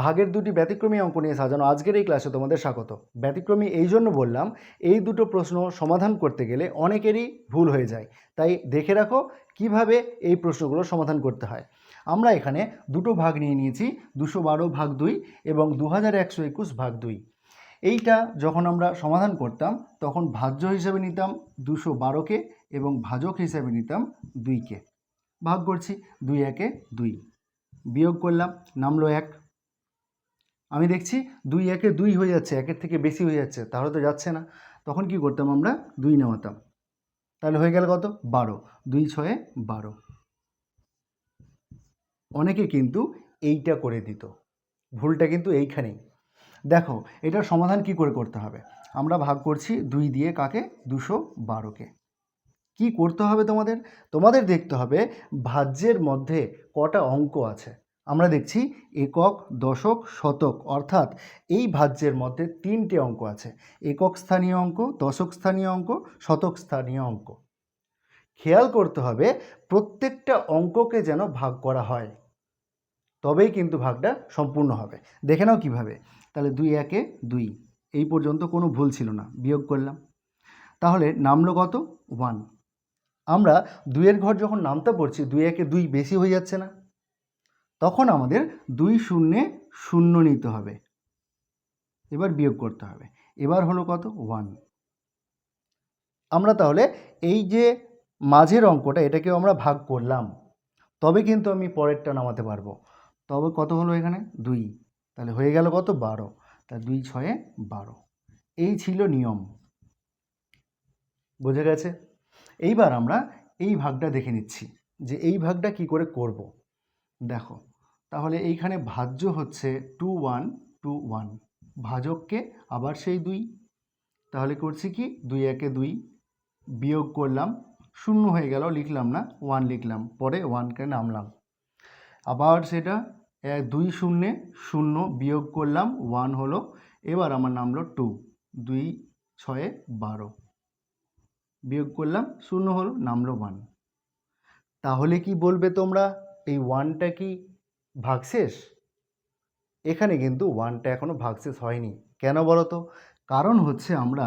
ভাগের দুটি ব্যতিক্রমী অঙ্ক নিয়ে সাজানো আজকের এই ক্লাসে তোমাদের স্বাগত। ব্যতিক্রমী এই জন্য বললাম, এই দুটো প্রশ্ন সমাধান করতে গেলে অনেকেরই ভুল হয়ে যায়, তাই দেখে রাখো কিভাবে এই প্রশ্নগুলো সমাধান করতে হয়। আমরা এখানে দুটো ভাগ নিয়ে নিয়েছি, 212/2 এবং 2121/2। এইটা যখন আমরা সমাধান করতাম তখন ভাজ্য হিসেবে নিতাম 212কে এবং ভাজক হিসেবে নিতাম 2কে। ভাগ করছি 2 একে 2, বিয়োগ করলাম, নামলো 1। আমি দেখছি 2 একে 2 হয়ে যাচ্ছে, একের থেকে বেশি হয়ে যাচ্ছে, তাহলে তো যাচ্ছে না। তখন কি করতাম, আমরা 2 নামাতাম, তাহলে হয়ে গেল কত, 12। 2 6 12। অনেকে কিন্তু এইটা করে দিত, ভুলটা কিন্তু এইখানেই। দেখো এটার সমাধান কি করে করতে হবে। আমরা ভাগ করছি 2 দিয়ে কাকে, 212কে। কি করতে হবে তোমাদের দেখতে হবে ভাজ্যের মধ্যে কটা অঙ্ক আছে। আমরা দেখছি একক, দশক, শতক, অর্থাৎ এই ভাজ্যের মধ্যে 3টে অঙ্ক আছে। একক স্থানীয় অঙ্ক, দশক স্থানীয় অঙ্ক, শতক স্থানীয় অঙ্ক। খেয়াল করতে হবে প্রত্যেকটা অঙ্ককে যেন ভাগ করা হয়, তবেই কিন্তু ভাগটা সম্পূর্ণ হবে। দেখে নাও কিভাবে। তাহলে 2 একে 2, এই পর্যন্ত কোনো ভুল ছিল না, বিয়োগ করলাম, তাহলে নামলো কত, 1। আমরা 2-এর ঘর যখন নামতে পড়ছি 2 একে 2 বেশি হয়ে যাচ্ছে না, তখন আমাদের 2 0 0 নিতে হবে, এবার বিয়োগ করতে হবে। এবার হলো কত, 1। আমরা তাহলে এই যে মাঝের অঙ্কটা, এটাকেও আমরা ভাগ করলাম, তবে কিন্তু আমি পরেরটা নামাতে পারবো। তবে কত হলো এখানে, 2, তাহলে হয়ে গেল কত, 12। তাহলে 2 6 12। এই ছিল নিয়ম, বোঝা গেছে। এইবার আমরা এই ভাগটা দেখে নিচ্ছি যে এই ভাগটা কি করে করব। দেখো তাহলে এইখানে ভাজ্য হচ্ছে 2 1 2 1, ভাজককে আবার সেই 2, তাহলে করছি কি 2 একে 2, বিয়োগ করলাম, 0 হয়ে গেল, লিখলাম না, 1 লিখলাম, পরে 1কে নামলাম, আবার সেটা 2 0 0, বিয়োগ করলাম, 1 হলো, এবার আমার নামলো 2। 2 6 12, বিয়োগ করলাম, 0 হলো, নামলো 1। তাহলে কি বলবে তোমরা, এই 1টা কি ভাগশেষ? এখানে কিন্তু 1টা এখনও ভাগশেষ হয়নি। কেন বলো তো? কারণ হচ্ছে আমরা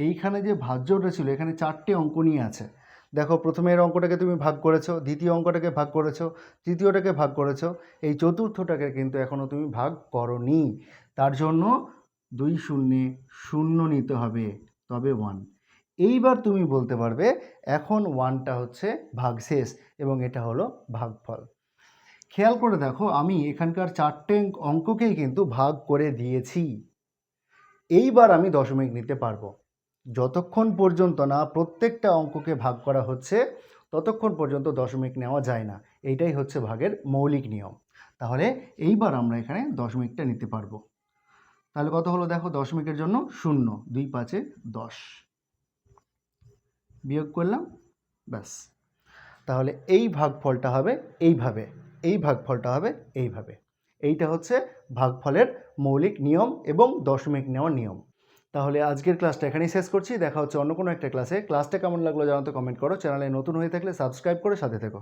এইখানে যে ভাজ্যটা ছিল, এখানে 4টে অঙ্ক নিয়ে আছে। দেখো প্রথমের অঙ্কটাকে তুমি ভাগ করেছো, দ্বিতীয় অঙ্কটাকে ভাগ করেছো, তৃতীয়টাকে ভাগ করেছো, এই চতুর্থটাকে কিন্তু এখনও তুমি ভাগ করোনি। তার জন্য 2 0 0 নিতে হবে, তবে 1। এইবার তুমি বলতে পারবে এখন 1টা হচ্ছে ভাগশেষ এবং এটা হলো ভাগফল। খেয়াল করে দেখো, আমি এখানকার 4টে অঙ্ককেই কিন্তু ভাগ করে দিয়েছি। এইবার আমি দশমিক নিতে পারবো। যতক্ষণ পর্যন্ত না প্রত্যেকটা অঙ্ককে ভাগ করা হচ্ছে ততক্ষণ পর্যন্ত দশমিক নেওয়া যায় না। এইটাই হচ্ছে ভাগের মৌলিক নিয়ম। তাহলে এইবার আমরা এখানে দশমিকটা নিতে পারবো। তাহলে কত হলো দেখো, দশমিকের জন্য 0, 2 5 10, বিয়োগ করলাম, ব্যাস। তাহলে এই ভাগফলটা হবে এইভাবে, এই ভাগফলটা হবে এইভাবে। এইটা হচ্ছে ভাগফলের মৌলিক নিয়ম এবং দশমিক নেওয়ার নিয়ম। তাহলে আজকের ক্লাসটা এখানেই শেষ করছি, দেখা হচ্ছে অন্য কোনো একটা ক্লাসে। ক্লাসটা কেমন লাগলো জানাতে কমেন্ট করো, চ্যানেলে নতুন হয়ে থাকলে সাবস্ক্রাইব করে সাথে থেকো।